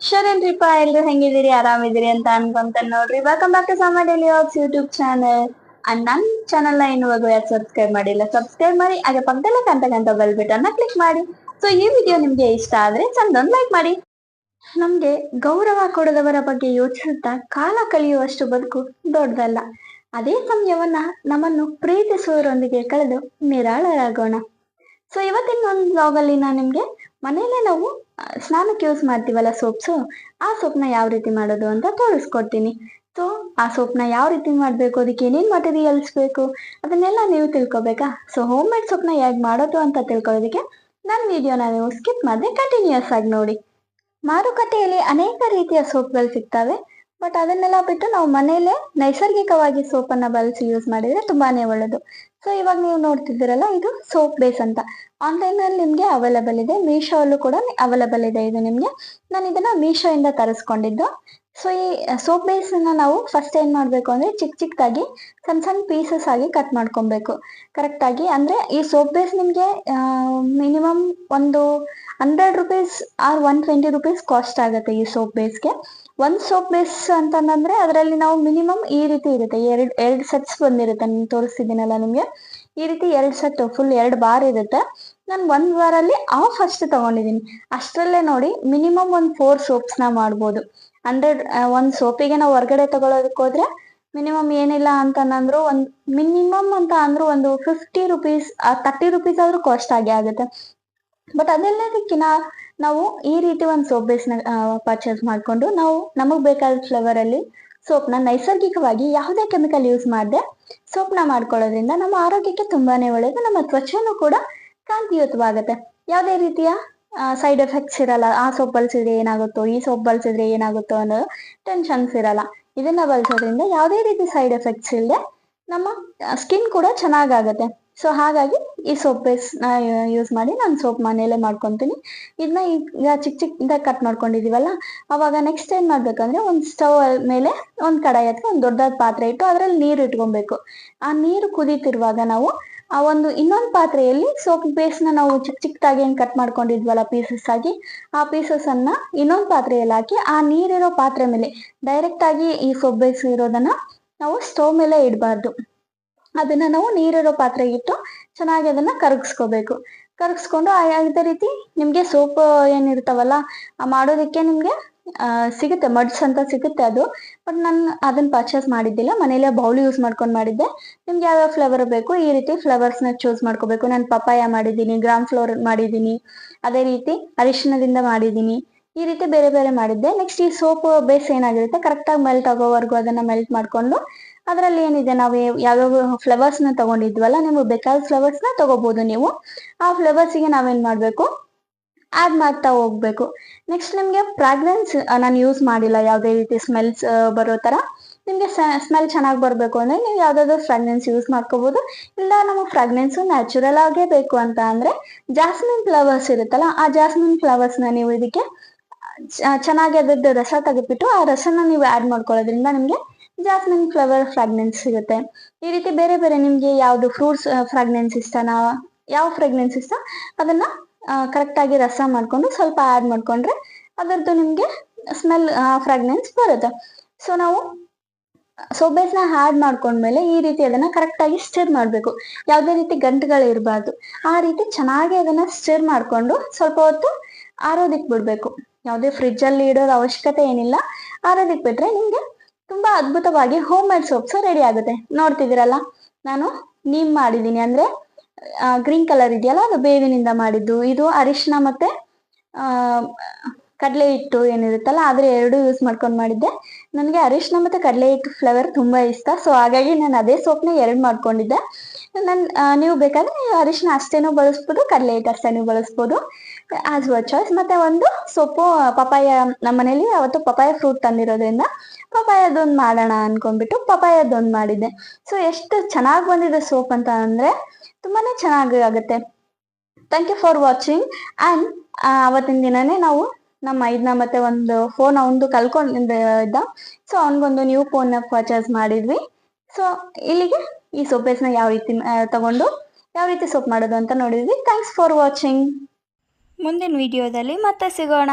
ಶರಣ್ರಿಪ್ಪ ಎಲ್ರು ಹೆಂಗಿದಿರಿ ಆರಾಮಿದಿರಿ ಅಂತ ಅನ್ಕೊಂತ ನೋಡ್ರಿ. Welcome back to Samma daily vlogs YouTube channel. And ನನ್ನ ಚಾನಲ್ ನ ಇನ್ನುವರೆಗೂ ಯಾರು ಸಬ್ಸ್ಕ್ರೈಬ್ ಮಾಡಿಲ್ಲ ಸಬ್ಸ್ಕ್ರೈಬ್ ಮಾಡಿ, ಹಾಗೆ ಪಕ್ಕದಲ್ಲೇ ಕಂತ ಬೆಲ್ ಬಟನ್ ಕ್ಲಿಕ್ ಮಾಡಿ. ಸೊ ಈ ವಿಡಿಯೋ ನಿಮ್ಗೆ ಇಷ್ಟ ಆದ್ರೆ ಚಂದೊಂದು ಲೈಕ್ ಮಾಡಿ. ನಮ್ಗೆ ಗೌರವ ಕೊಡದವರ ಬಗ್ಗೆ ಯೋಚಿಸುತ್ತಾ ಕಾಲ ಕಳೆಯುವಷ್ಟು ಬದುಕು ದೊಡ್ಡದಲ್ಲ. ಅದೇ ಸಮಯವನ್ನ ನಮ್ಮನ್ನು ಪ್ರೀತಿಸುವವರೊಂದಿಗೆ ಕಳೆದು ನಿರಾಳರಾಗೋಣ. ಸೊ ಇವತ್ತಿನ ಒಂದು ಬ್ಲಾಗ್ ಅಲ್ಲಿ ನಾನು ನಿಮ್ಗೆ ಮನೆಯಲ್ಲೇ ನಾವು ಸ್ನಾನಕ್ಕೆ ಯೂಸ್ ಮಾಡ್ತೀವಲ್ಲ ಸೋಪ್ಸು, ಆ ಸೋಪ್ನ ಯಾವ ರೀತಿ ಮಾಡೋದು ಅಂತ ತೋರಿಸ್ಕೊಡ್ತೀನಿ. ಸೊ ಆ ಸೋಪ್ನ ಯಾವ ರೀತಿ ಮಾಡಬೇಕು, ಅದಕ್ಕೆ ಏನೇನು ಮಟೀರಿಯಲ್ಸ್ ಬೇಕು ಅದನ್ನೆಲ್ಲ ನೀವು ತಿಳ್ಕೊಬೇಕಾ. ಸೊ ಹೋಮ್ ಮೇಡ್ ಸೋಪ್ನ ಹೇಗೆ ಮಾಡೋದು ಅಂತ ತಿಳ್ಕೊಳ್ಳೋದಕ್ಕೆ ನನ್ನ ವಿಡಿಯೋನ ನೀವು ಸ್ಕಿಪ್ ಮಾಡದೆ ಕಂಟಿನ್ಯೂಸ್ ಆಗಿ ನೋಡಿ. ಮಾರುಕಟ್ಟೆಯಲ್ಲಿ ಅನೇಕ ರೀತಿಯ ಸೋಪ್ಗಳು ಸಿಗ್ತವೆ, ಬಟ್ ಅದನ್ನೆಲ್ಲ ಬಿಟ್ಟು ನಾವು ಮನೆಯಲ್ಲೇ ನೈಸರ್ಗಿಕವಾಗಿ ಸೋಪನ್ನ ಬಳಸಿ ಯೂಸ್ ಮಾಡಿದ್ರೆ ತುಂಬಾನೇ ಒಳ್ಳೆಯದು. ಸೊ ಇವಾಗ ನೀವು ನೋಡ್ತಿದ್ದೀರಲ್ಲ, ಇದು ಸೋಪ್ ಬೇಸ್ ಅಂತ ಆನ್ಲೈನ್ ಅಲ್ಲಿ ನಿಮ್ಗೆ ಅವೈಲೇಬಲ್ ಇದೆ, ಮೀಶೋ ಅಲ್ಲೂ ಕೂಡ ಅವೈಲೇಬಲ್ ಇದೆ ಇದು ನಿಮ್ಗೆ. ನಾನು ಇದನ್ನ ಮೀಶೋ ಇಂದ ತರಿಸ್ಕೊಂಡಿದ್ದು. ಸೊ ಈ ಸೋಪ್ ಬೇಸ್ ನಾವು ಫಸ್ಟ್ ಏನ್ ಮಾಡ್ಬೇಕು ಅಂದ್ರೆ ಚಿಕ್ಕದಾಗಿ ಸಣ್ಣ ಸಣ್ಣ ಪೀಸಸ್ ಆಗಿ ಕಟ್ ಮಾಡ್ಕೊಬೇಕು ಕರೆಕ್ಟ್ ಆಗಿ. ಅಂದ್ರೆ ಈ ಸೋಪ್ ಬೇಸ್ ನಿಮ್ಗೆ ಮಿನಿಮಮ್ ಒಂದು 100 ರೂಪೀಸ್ ಆರ್ 120 ರೂಪೀಸ್ ಕಾಸ್ಟ್ ಆಗುತ್ತೆ ಈ ಸೋಪ್ ಬೇಸ್ಗೆ. ಒಂದ್ ಸೋಪ್ ಬೇಸ್ ಅಂತಂದ್ರೆ ಅದರಲ್ಲಿ ನಾವು ಮಿನಿಮಮ್ ಈ ರೀತಿ ಇರುತ್ತೆ, ಎರಡ್ ಸೆಟ್ಸ್ ಬಂದಿರುತ್ತೆ. ನಾನು ತೋರಿಸ್ತಿದ್ದೀನಲ್ಲ ನಿಮ್ಗೆ, ಈ ರೀತಿ 2 ಸೆಟ್ ಫುಲ್ 2 ಬಾರ್ ಇರುತ್ತೆ. ನಾನು 1 ಬಾರಲ್ಲಿ ಆಫ್ ಅಷ್ಟು ತಗೊಂಡಿದ್ದೀನಿ. ಅಷ್ಟರಲ್ಲೇ ನೋಡಿ ಮಿನಿಮಮ್ ಒಂದು 4 ಸೋಪ್ಸ್ ನ ಮಾಡ್ಬೋದು. 100 ಒಂದ್ ಸೋಪಿಗೆ ನಾವು ಹೊರಗಡೆ ತಗೊಳೋದಕ್ಕೆ ಹೋದ್ರೆ ಮಿನಿಮಮ್ ಏನಿಲ್ಲ ಅಂತಂದ್ರು ಒಂದ್ ಮಿನಿಮಮ್ ಅಂತ ಅಂದ್ರೂ ಒಂದು 50 ರೂಪೀಸ್ 30 ರೂಪೀಸ್ ಆದ್ರೂ ಕಾಸ್ಟ್ ಆಗೇ ಆಗುತ್ತೆ. ಬಟ್ ಅದೆಲ್ಲದಕ್ಕಿಂತ ನಾವು ಈ ರೀತಿ ಒಂದು ಸೋಪ್ ಬೇಸ್ನ ಪರ್ಚೇಸ್ ಮಾಡ್ಕೊಂಡು ನಾವು ನಮಗ್ ಬೇಕಾದ ಫ್ಲೇವರ್ ಅಲ್ಲಿ ಸೋಪ್ನ ನೈಸರ್ಗಿಕವಾಗಿ ಯಾವುದೇ ಕೆಮಿಕಲ್ ಯೂಸ್ ಮಾಡದೆ ಸೋಪ್ನ ಮಾಡ್ಕೊಳ್ಳೋದ್ರಿಂದ ನಮ್ಮ ಆರೋಗ್ಯಕ್ಕೆ ತುಂಬಾನೇ ಒಳ್ಳೇದು. ನಮ್ಮ ತ್ವಚೆನೂ ಕೂಡ ಕಾಂತಿಯುತವಾಗುತ್ತೆ. ಯಾವುದೇ ರೀತಿಯ ಸೈಡ್ ಎಫೆಕ್ಟ್ಸ್ ಇರಲ್ಲ. ಆ ಸೋಪ್ ಬಳಸಿದ್ರೆ ಏನಾಗುತ್ತೋ, ಈ ಸೋಪ್ ಬಳಸಿದ್ರೆ ಏನಾಗುತ್ತೋ ಅನ್ನೋ ಟೆನ್ಷನ್ಸ್ ಇರಲ್ಲ. ಇದನ್ನ ಬಳಸೋದ್ರಿಂದ ಯಾವುದೇ ರೀತಿ ಸೈಡ್ ಎಫೆಕ್ಟ್ಸ್ ಇಲ್ಲದೆ ನಮ್ಮ ಸ್ಕಿನ್ ಕೂಡ ಚೆನ್ನಾಗಾಗತ್ತೆ. ಸೊ ಹಾಗಾಗಿ ಈ ಸೋಪ್ ಬೇಸ್ ನ ಯೂಸ್ ಮಾಡಿ ನಾನು ಸೋಪ್ ಮನೆಯಲ್ಲೇ ಮಾಡ್ಕೊಂತೀನಿ. ಇದನ್ನ ಈಗ ಚಿಕ್ಕದಾಗಿ ಕಟ್ ಮಾಡ್ಕೊಂಡಿದೀವಲ್ಲ, ಅವಾಗ ನೆಕ್ಸ್ಟ್ ಏನ್ ಮಾಡ್ಬೇಕಂದ್ರೆ ಒಂದು ಸ್ಟವ್ ಮೇಲೆ ಒಂದು ಕಡಾಯಿ ಅಥವಾ ಒಂದು ದೊಡ್ಡದಾದ ಪಾತ್ರೆ ಇಟ್ಟು ಅದರಲ್ಲಿ ನೀರು ಇಟ್ಕೊಬೇಕು. ಆ ನೀರು ಕುದೀತಿರುವಾಗ ನಾವು ಆ ಇನ್ನೊಂದು ಪಾತ್ರೆಯಲ್ಲಿ ಸೋಪ್ ಬೇಸ್ ನ ನಾವು ಚಿಕ್ಕದಾಗಿ ಏನ್ ಕಟ್ ಮಾಡ್ಕೊಂಡಿದ್ವಲ್ಲ ಪೀಸಸ್ ಆಗಿ, ಆ ಪೀಸಸ್ ಅನ್ನ ಇನ್ನೊಂದು ಪಾತ್ರೆಯಲ್ಲಿ ಹಾಕಿ ಆ ನೀರಿರೋ ಪಾತ್ರೆ ಮೇಲೆ ಡೈರೆಕ್ಟ್ ಆಗಿ ಈ ಸೋಪ್ ಬೇಸ್ ಇರೋದನ್ನ ನಾವು ಸ್ಟವ್ ಮೇಲೆ ಇಡಬಾರ್ದು. ಅದನ್ನ ನಾವು ನೀರಿರೋ ಪಾತ್ರೆಗೆ ಇಟ್ಟು ಚೆನ್ನಾಗಿ ಅದನ್ನ ಕರಗಿಸ್ಕೊಂಡು ಅದೇ ರೀತಿ ನಿಮ್ಗೆ ಸೋಪ್ ಏನಿರ್ತಾವಲ್ಲ ಮಾಡೋದಕ್ಕೆ ನಿಮ್ಗೆ ಸಿಗುತ್ತೆ, ಮಡ್ಸ್ ಅಂತ ಸಿಗುತ್ತೆ ಅದು. ಬಟ್ ನಾನು ಅದನ್ನ ಪರ್ಚೇಸ್ ಮಾಡಿದ್ದಿಲ್ಲ, ಮನೇಲೆ ಬೌಲ್ ಯೂಸ್ ಮಾಡ್ಕೊಂಡು ಮಾಡಿದ್ದೆ. ನಿಮ್ಗೆ ಯಾವ್ಯಾವ ಫ್ಲೇವರ್ ಬೇಕು ಈ ರೀತಿ ಫ್ಲೇವರ್ಸ್ ನ ಚೂಸ್ ಮಾಡ್ಕೋಬೇಕು. ನಾನು ಪಪಾಯ ಮಾಡಿದ್ದೀನಿ, ಗ್ರಾಮ್ ಫ್ಲೋರ್ ಮಾಡಿದ್ದೀನಿ, ಅದೇ ರೀತಿ ಅರಿಶಿಣದಿಂದ ಮಾಡಿದ್ದೀನಿ. ಈ ರೀತಿ ಬೇರೆ ಬೇರೆ ಮಾಡಿದ್ದೆ. ನೆಕ್ಸ್ಟ್ ಈ ಸೋಪ್ ಬೇಸ್ ಏನಾಗಿರುತ್ತೆ ಕರೆಕ್ಟ್ ಆಗಿ ಮೆಲ್ಟ್ ಆಗೋವರೆಗೂ ಅದನ್ನ ಮೆಲ್ಟ್ ಮಾಡ್ಕೊಂಡು ಅದರಲ್ಲಿ ಏನಿದೆ ನಾವು ಯಾವ್ಯಾವ ಫ್ಲೇವರ್ಸ್ ನ ತಗೊಂಡಿದ್ವಲ್ಲ, ನಿಮ್ಗೆ ಬೇಕಾದ ಫ್ಲೇವರ್ಸ್ ನ ತಗೋಬಹುದು ನೀವು. ಆ ಫ್ಲೇವರ್ಸ್ಗೆ ನಾವೇನ್ ಮಾಡ್ಬೇಕು, ಆಡ್ ಮಾಡ್ತಾ ಹೋಗ್ಬೇಕು. ನೆಕ್ಸ್ಟ್ ನಿಮ್ಗೆ ಫ್ರಾಗ್ರೆನ್ಸ್ ನಾನು ಯೂಸ್ ಮಾಡಿಲ್ಲ, ಯಾವುದೇ ರೀತಿ ಸ್ಮೆಲ್ಸ್ ಬರೋ ತರ. ನಿಮ್ಗೆ ಸ್ಮೆಲ್ ಚೆನ್ನಾಗಿ ಬರ್ಬೇಕು ಅಂದ್ರೆ ನೀವು ಯಾವ್ದಾದ್ರು ಫ್ರಾಗ್ರೆನ್ಸ್ ಯೂಸ್ ಮಾಡ್ಕೋಬಹುದು. ಇಲ್ಲ ನಮಗೆ ಫ್ರಾಗ್ರೆನ್ಸ್ ನ್ಯಾಚುರಲ್ ಆಗೇ ಬೇಕು ಅಂತ ಅಂದ್ರೆ ಜಾಸ್ಮಿನ್ ಫ್ಲವರ್ಸ್ ಇರುತ್ತಲ್ಲ, ಆ ಜಾಸ್ಮಿನ್ ಫ್ಲವರ್ಸ್ ನ ನೀವು ಇದಕ್ಕೆ ಚೆನ್ನಾಗಿ ಅದ್ರದ್ದು ರಸ ತೆಗೆದ್ಬಿಟ್ಟು ಆ ರಸನ ನೀವು ಆಡ್ ಮಾಡ್ಕೊಳ್ಳೋದ್ರಿಂದ ನಿಮ್ಗೆ ಜಾಸ್ಮಿನ್ ಫ್ಲವರ್ ಫ್ರಾಗ್ರೆನ್ಸ್ ಸಿಗುತ್ತೆ. ಈ ರೀತಿ ಬೇರೆ ಬೇರೆ ನಿಮ್ಗೆ ಯಾವ್ದು ಫ್ರೂಟ್ಸ್ ಫ್ರಾಗ್ರೆನ್ಸ್ ಇಷ್ಟನಾ, ಯಾವ ಫ್ರಾಗ್ರೆನ್ಸ್ ಇಷ್ಟ ಅದನ್ನ ಕರೆಕ್ಟ್ ಆಗಿ ರಸ ಮಾಡ್ಕೊಂಡು ಸ್ವಲ್ಪ ಆಡ್ ಮಾಡ್ಕೊಂಡ್ರೆ ಅದರದ್ದು ನಿಮ್ಗೆ ಸ್ಮೆಲ್ ಫ್ರಾಗ್ರೆನ್ಸ್ ಬರುತ್ತೆ. ಸೊ ನಾವು ಸೋಪ್ ಬೇಸ್ ನ ಆಡ್ ಮಾಡ್ಕೊಂಡ್ಮೇಲೆ ಈ ರೀತಿ ಅದನ್ನ ಕರೆಕ್ಟ್ ಆಗಿ ಸ್ಟಿರ್ ಮಾಡ್ಬೇಕು. ಯಾವುದೇ ರೀತಿ ಗಂಟುಗಳು ಇರಬಾರ್ದು. ಆ ರೀತಿ ಚೆನ್ನಾಗಿ ಅದನ್ನ ಸ್ಟಿರ್ ಮಾಡ್ಕೊಂಡು ಸ್ವಲ್ಪ ಹೊತ್ತು ಆರೋದಿಕ್ ಬಿಡ್ಬೇಕು. ಯಾವುದೇ ಫ್ರಿಜ್ ಅಲ್ಲಿ ಇಡೋದು ಅವಶ್ಯಕತೆ ಏನಿಲ್ಲ, ಆರೋದಿಕ್ ಬಿಟ್ರೆ ನಿಮ್ಗೆ ತುಂಬಾ ಅದ್ಭುತವಾಗಿ ಹೋಮ್ ಮೇಡ್ ಸೋಪ್ಸ್ ರೆಡಿ ಆಗುತ್ತೆ. ನೋಡ್ತಿದ್ದೀರಲ್ಲ, ನಾನು ನೀಮ್ ಮಾಡಿದೀನಿ, ಅಂದ್ರೆ ಗ್ರೀನ್ ಕಲರ್ ಇದೆಯಲ್ಲ ಅದು ಬೇವಿನಿಂದ ಮಾಡಿದ್ದು. ಇದು ಅರಿಶಿನ ಮತ್ತೆ ಕಡಲೆ ಹಿಟ್ಟು ಏನಿರುತ್ತಲ್ಲ ಅದ್ರ 2 ಯೂಸ್ ಮಾಡ್ಕೊಂಡು ಮಾಡಿದ್ದೆ. ನನಗೆ ಅರಿಶಿನ ಮತ್ತೆ ಕಡಲೆ ಹಿಟ್ಟು ಫ್ಲೇವರ್ ತುಂಬಾ ಇಷ್ಟ. ಸೊ ಹಾಗಾಗಿ ನಾನು ಅದೇ ಸೋಪ್ನ 2 ಮಾಡ್ಕೊಂಡಿದ್ದೆ. ನೀವು ಬೇಕಾದ್ರೆ ಅರಿಶಿನ ಅಷ್ಟೇನೂ ಬಳಸ್ಬೋದು, ಕಡಲೆ ಹಿಟ್ಟು ಅಷ್ಟೇನೂ ಬಳಸ್ಬೋದು, ಆಸ್ ಯುವರ್ ಚಾಯ್ಸ್. ಮತ್ತೆ ಒಂದು ಸೊಪ್ಪು ಪಪಾಯ, ನಮ್ಮ ಮನೇಲಿ ಅವತ್ತು ಪಪಾಯ ಫ್ರೂಟ್ ತಂದಿರೋದ್ರಿಂದ ಪಪಾಯದೊಂದು ಮಾಡೋಣ ಅನ್ಕೊಂಡ್ಬಿಟ್ಟು ಪಪಾಯದೊಂದು ಮಾಡಿದ್ದೆ. ಸೊ ಎಷ್ಟು ಚೆನ್ನಾಗಿ ಬಂದಿದೆ ಸೋಪ್ ಅಂತ ಅಂದ್ರೆ ತುಂಬಾನೇ ಚೆನ್ನಾಗಿ ಆಗುತ್ತೆ. Thank you for watching. And ಅವತ್ತಿನ ದಿನನೇ ನಾವು ನಮ್ಮ ಇದನ್ನ ಮತ್ತೆ ಒಂದು ಫೋನ್ ಅವನದು ಕಳ್ಕೊಂಡಿದ್ದ, ಸೊ ಅವನಿಗೊಂದು ನ್ಯೂ ಫೋನ್ ಪರ್ಚೇಸ್ ಮಾಡಿದ್ವಿ. ಸೊ ಇಲ್ಲಿಗೆ ಈ ಸೋಪ್ ಬೇಸ್ನ ಯಾವ ರೀತಿ ತಗೊಂಡು ಯಾವ ರೀತಿ ಸೋಪ್ ಮಾಡೋದು ಅಂತ ನೋಡಿದ್ವಿ. Thanks for watching. ಮುಂದಿನ ವಿಡಿಯೋದಲ್ಲಿ ಮತ್ತೆ ಸಿಗೋಣ.